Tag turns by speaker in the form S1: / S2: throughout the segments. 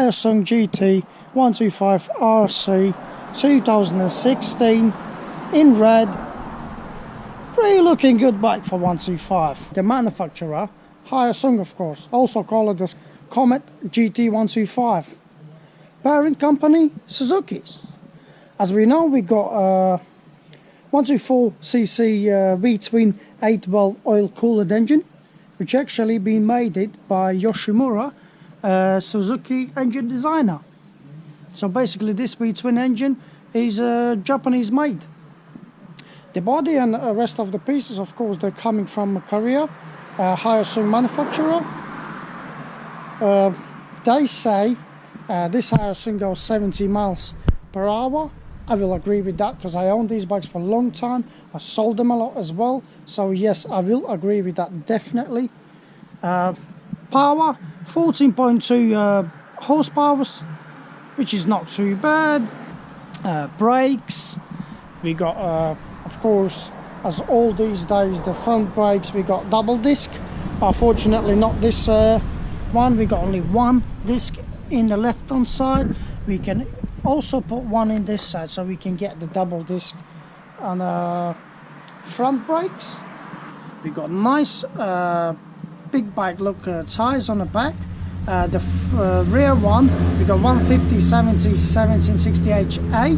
S1: Hyosung GT125RC 2016 in red. Pretty looking good bike for 125. The manufacturer, Hyosung of course, also call it the Comet GT125. Parent company, Suzuki's. As we know, we got 124cc V-twin 8-valve oil-cooled engine, which actually been made by Yoshimura, Suzuki engine designer. So basically this V-twin engine is Japanese made. The body and the rest of the pieces, of course, they're coming from Korea, Hyosung manufacturer. They say this Hyosung goes 70 miles per hour. I will agree with that because I own these bikes for a long time. I sold them a lot as well. So yes, I will agree with that definitely. Power, 14.2 horsepower, which is not too bad. Brakes, we got, of course, as all these days, the front brakes, we got double disc. Unfortunately, not this one. We got only one disc in the left hand side. We can also put one in this side so we can get the double disc on front brakes. We got nice big bike look tires on the back. The rear one, we got 150/70 1760HA,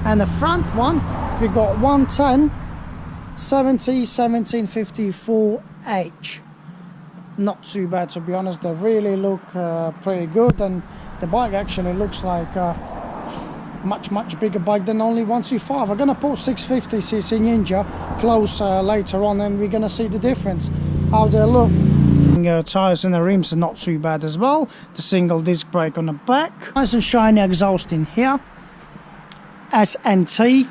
S1: and the front one we got 110/70 1754H. Not too bad, to be honest. They really look pretty good, and the bike actually looks like much bigger bike than only 125. I'm gonna put 650cc Ninja close later on, and we're gonna see the difference how they look. Tires and the rims are not too bad as well. The single disc brake on the back, nice and shiny exhaust in here. SNT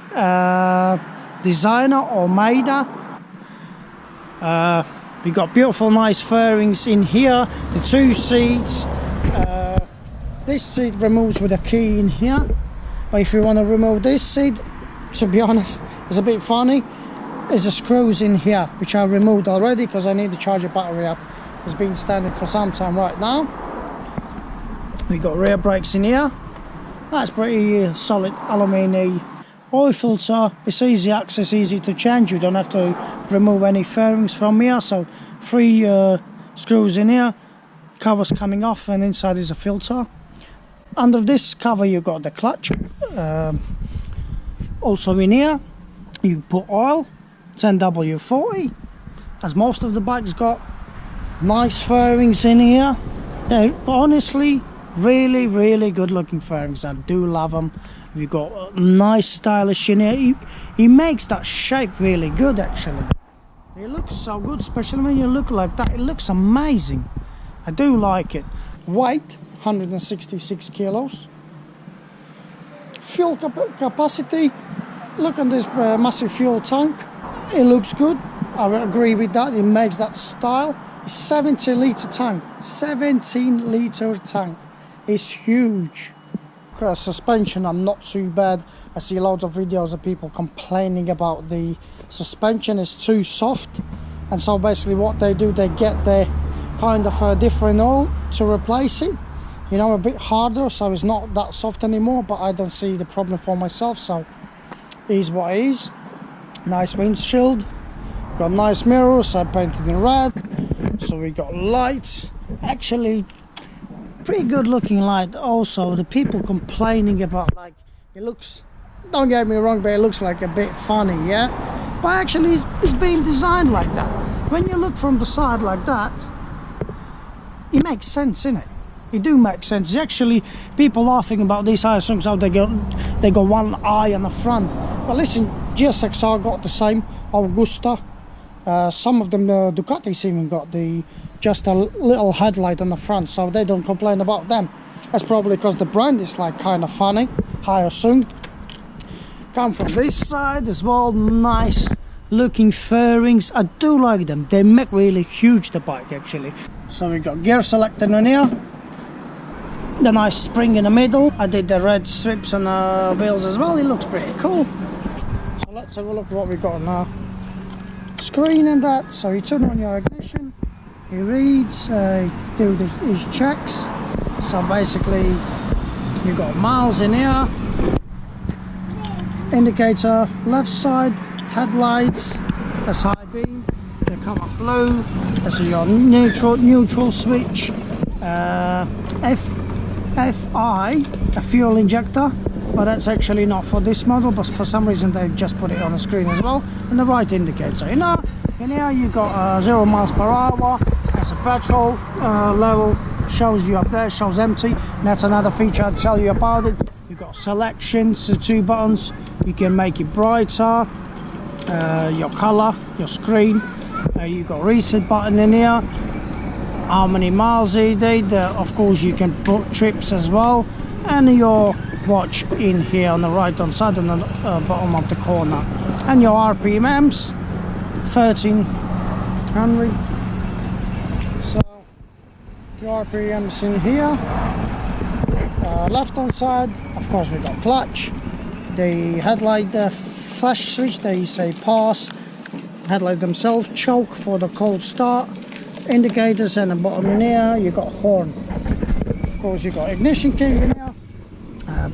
S1: designer or Maida. We got beautiful nice fairings in here. The two seats. This seat removes with a key in here. But if you want to remove this seat, to be honest, it's a bit funny. There's the screws in here, which I removed already because I need to charge the battery up. It's been standing for some time right now. We got rear brakes in here. That's pretty solid aluminium oil filter. It's easy access, easy to change. You don't have to remove any fairings from here. So 3 screws in here, covers coming off, and inside is a filter. Under this cover you got the clutch. Also in here you put oil, 10W40, as most of the bikes got. Nice fairings in here. They're honestly really good looking fairings. I do love them. We got nice stylish in here. He makes that shape really good actually. It looks so good, especially when you look like that. It looks amazing. I do like it. Weight 166 kilos. Fuel capacity, look at this massive fuel tank. It looks good. I agree with that. It makes that style. It's 17-litre tank. 17-litre tank. It's huge. Suspension are not too bad. I see loads of videos of people complaining about the suspension is too soft, and so basically what they do, they get their kind of a different oil to replace it, you know, a bit harder, so it's not that soft anymore. But I don't see the problem for myself, so it is what it is. Nice windshield, got nice mirrors, I painted in red. So we got lights, actually pretty good looking light. Also the people complaining about, like, it looks, don't get me wrong, but it looks like a bit funny, yeah, but actually it's being designed like that. When you look from the side like that, it makes sense, innit? It do make sense. It's actually, people laughing about these Hyosungs, how they got one eye on the front, but listen, GSXR got the same, Augusta. Some of them, Ducatis even got just a little headlight on the front, so they don't complain about them. That's probably because the brand is like kind of funny. Hyosung. Come from this side as well. Nice looking fairings. I do like them. They make really huge the bike actually. So we got gear selector on here. The nice spring in the middle. I did the red strips on the wheels as well. It looks pretty cool. So let's have a look at what we got now. Screen and that, so you turn on your ignition, he reads, do his checks, So basically you got miles in here, indicator left side, headlights, that's high beam, they come up blue, that's your neutral switch, FI, a fuel injector, but that's actually not for this model, but for some reason they just put it on the screen as well, and the right indicator. In here you got 0 miles per hour, as a petrol level, shows you up there, shows empty, and that's another feature I'll tell you about it. You got selections, 2 buttons, you can make it brighter, your color, your screen, you got reset button in here, how many miles you did, of course you can put trips as well, and your watch in here on the right hand side on the bottom of the corner, and your RPMs 1300. So your RPMs in here, left hand side, of course we got clutch, the headlight flash switch, they say pass, headlights themselves, choke for the cold start, indicators, and the bottom in here you got horn. Of course you got ignition key in here,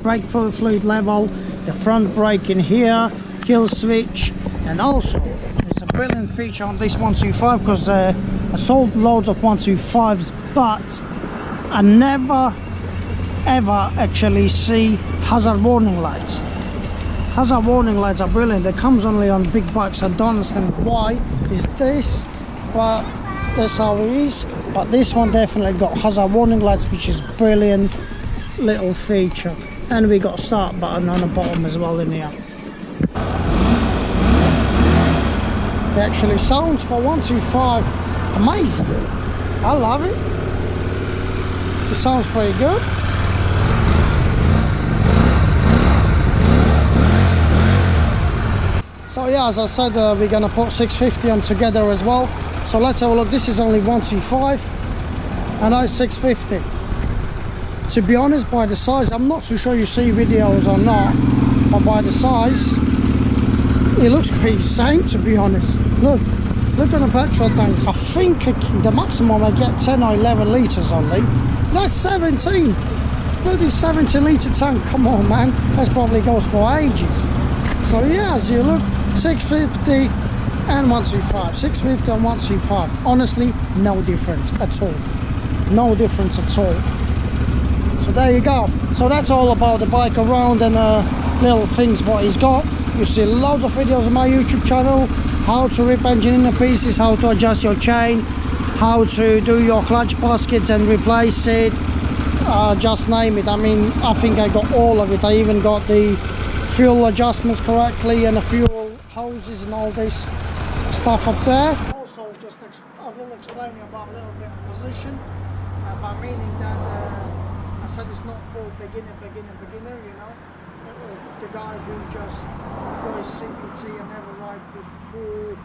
S1: brake fluid level, the front brake in here, kill switch, and also there's a brilliant feature on this 125 because I sold loads of 125s, but I never ever actually see hazard warning lights. Hazard warning lights are brilliant. They comes only on big bikes. I don't understand why is this, but that's how it is. But this one definitely got hazard warning lights, which is brilliant little feature. And we got start button on the bottom as well in here. It actually sounds for 125 amazing. I love it. It sounds pretty good. So yeah, as I said, we're gonna put 650 on together as well. So let's have a look. This is only 125 and I 650. To be honest, by the size, I'm not too sure you see videos or not, but by the size, it looks pretty same, to be honest. Look at the petrol tanks. I think the maximum I get 10 or 11 litres only. That's 17. Bloody 17 litre tank, come on man. That probably goes for ages. So yeah, as you look, 650 and 125, 650 and 125. Honestly, no difference at all. No difference at all. So there you go. So that's all about the bike around and little things what he's got. You see loads of videos on my YouTube channel, how to rip engine into pieces, how to adjust your chain, how to do your clutch baskets and replace it, just name it. I mean, I think I got all of it. I even got the fuel adjustments correctly and the fuel hoses and all this stuff up there. Also, just I will explain you about a little bit of position, by meaning that I said it's not for beginner, you know. The guy who just goes CPT and never ride before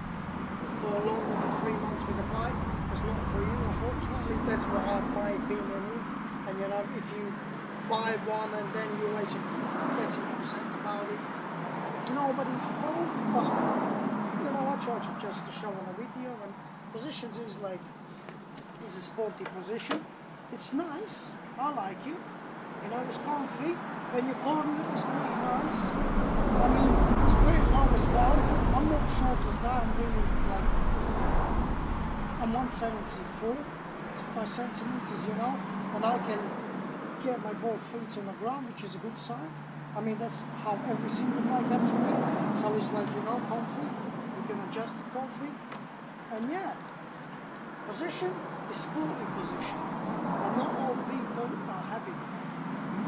S1: for longer than 3 months with a bike, it's not for you, unfortunately. That's what my opinion is. And you know, if you buy one and then you later getting upset about it, it's nobody's fault, but you know, I try to just show on a video, and positions is like, is a sporty position. It's nice, I like it, you know, it's comfy. When you corner it, it's pretty nice. I mean, it's pretty long as well. I'm not short as that, I'm really like, I'm 174 by centimeters, you know, and I can get my both feet on the ground, which is a good sign. I mean, that's how every single bike has to be. So it's like, you know, comfy. You can adjust it comfy. And yeah, position is sporty position. And not all people are happy.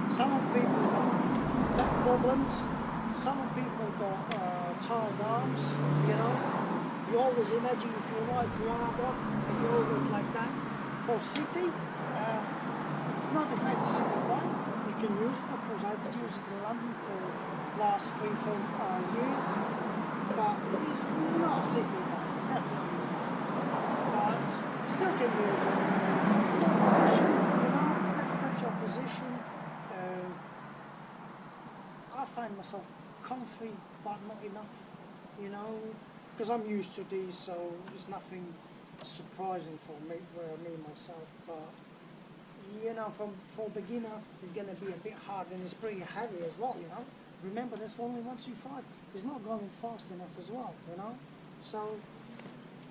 S1: Some people got back problems. Some people got tired arms, you know. You always imagine if you ride for 1 hour and you're always like that. For city, it's not a great city bike. You can use it. Of course, I've used it in London for the last 3-4 years. But it's not a city bike. It's definitely not. But still can use it. Position, you know, that's your position. I find myself comfy, but not enough, you know, because I'm used to these, so it's nothing surprising for me myself. But you know, for beginner, it's going to be a bit hard, and it's pretty heavy as well, you know. Remember, that's only 125. It's not going fast enough as well, you know. So,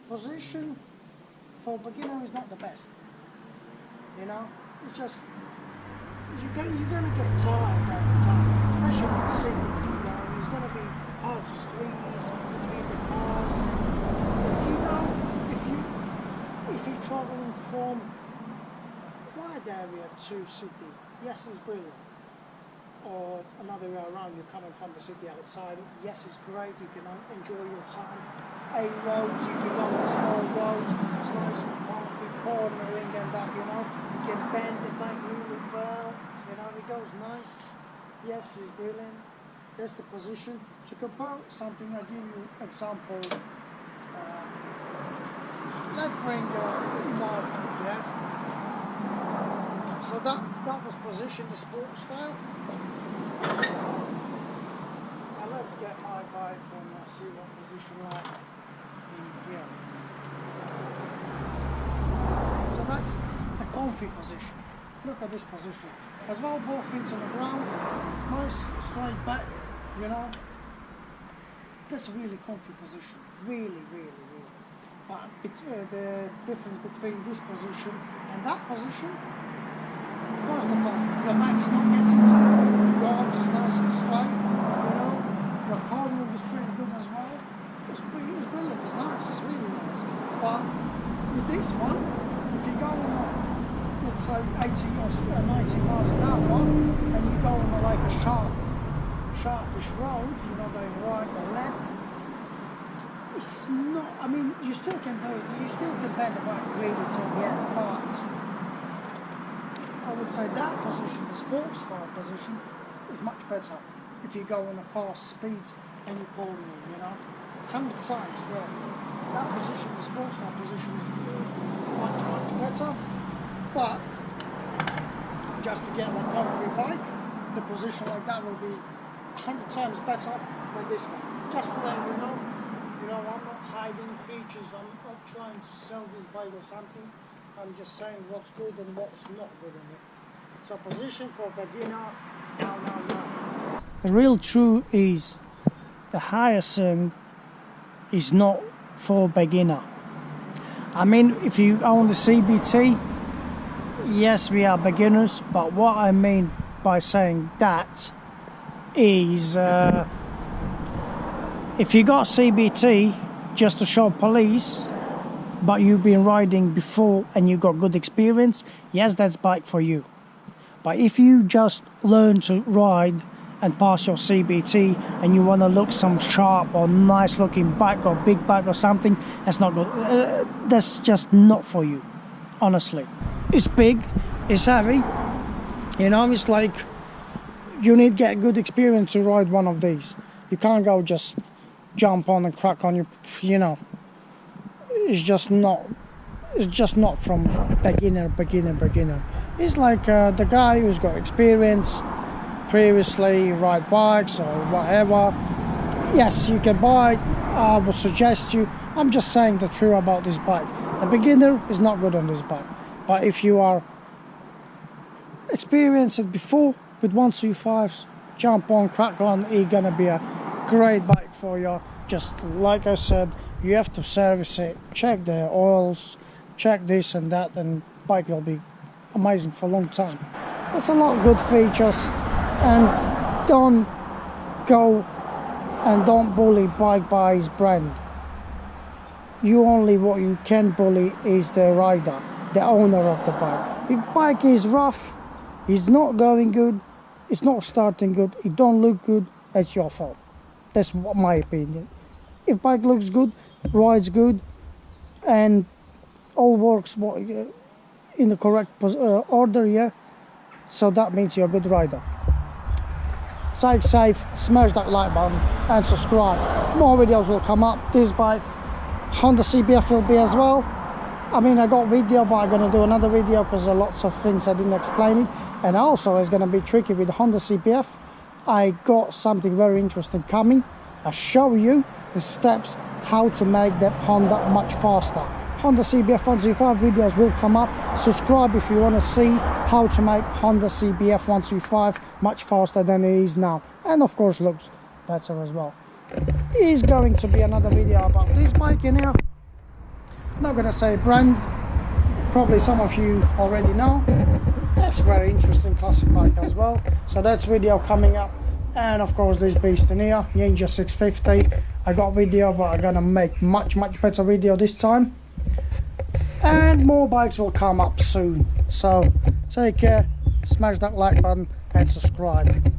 S1: position for beginner is not the best, you know. It's just, you're gonna get tired over time, especially when it's sitting, you know. It's gonna be hard to squeeze between the cars. If you're traveling from wide area to city, yes, it's brilliant. Or another way around, you're coming from the city outside, yes, it's great, you can enjoy your time. A roads, you can go on small roads, it's nice and comfy, cornering and that, you know. You can bend the bike really well, you know, it goes nice. Yes, it's brilliant. That's the position. To compare something, I'll give you example. Let's bring yeah. So that was positioned the sport style. Now let's get my bike and see what position like in here. So that's the comfy position. Look at this position. As well, both feet on the ground, nice straight back, you know. That's a really comfy position. Really, really, really. But the difference between this position and that position, first of all, your back is not getting tired, your arms is nice and straight, you know, your cornering is pretty good as well. It's brilliant, it's nice, it's really nice. But with this one, if you go on, let's say 80 or 90 miles an hour, and you go on like a sharpish road, you're not going right or left, it's not, I mean, you still can do it, you still can bend the bike really till the end, but I would say that position, the sports style position, is much better if you go on a fast speed and you're cornering, you know. 100 times, yeah. That position, the sports style position, is much, much better. But just to get a comfy bike, the position like that will be 100 times better than this one. Just to let you know, I'm not hiding features, I'm not trying to sell this bike or something. I'm just saying what's good and what's not good in it. So position for beginner, no. The real truth is the Hyosung is not for beginner. I mean, if you own the CBT, yes, we are beginners, but what I mean by saying that is if you got CBT just to show police, but you've been riding before and you got good experience, yes, that's bike for you. But if you just learn to ride and pass your CBT and you want to look some sharp or nice looking bike or big bike or something, that's not good. That's just not for you, honestly. It's big, it's heavy, you know, it's like you need to get good experience to ride one of these. You can't go just jump on and crack on, you know. It's just not from beginner. It's like the guy who's got experience previously, ride bikes or whatever. Yes, you can buy it. I would suggest you. I'm just saying the truth about this bike. The beginner is not good on this bike. But if you are experienced it before with 125s, jump on, crack on, it's gonna be a great bike for you. Just like I said, you have to service it, check the oils, check this and that, and bike will be amazing for a long time. There's a lot of good features, and don't go and don't bully bike by his brand. What you can bully is the rider, the owner of the bike. If bike is rough, it's not going good, it's not starting good, it don't look good, it's your fault. That's my opinion. If bike looks good, rides good, and all works in the correct order, yeah, so that means you're a good rider. Stay safe, smash that like button and subscribe. More videos will come up. This bike, Honda CBF will be as well. I mean, I got video, but I'm going to do another video because there are lots of things I didn't explain it. And also it's going to be tricky with the Honda CBF. I got something very interesting coming. I'll show you the steps how to make that Honda much faster. Honda CBF 125 videos will come up. Subscribe if you want to see how to make Honda CBF 125 much faster than it is now, and of course looks better as well. There is going to be another video about this bike in here. Not gonna say brand, probably some of you already know. That's a very interesting classic bike as well, so that's video coming up. And of course this beast in here, Ninja 650. I got video, but I'm gonna make much better video this time, and more bikes will come up soon. So take care, smash that like button and subscribe.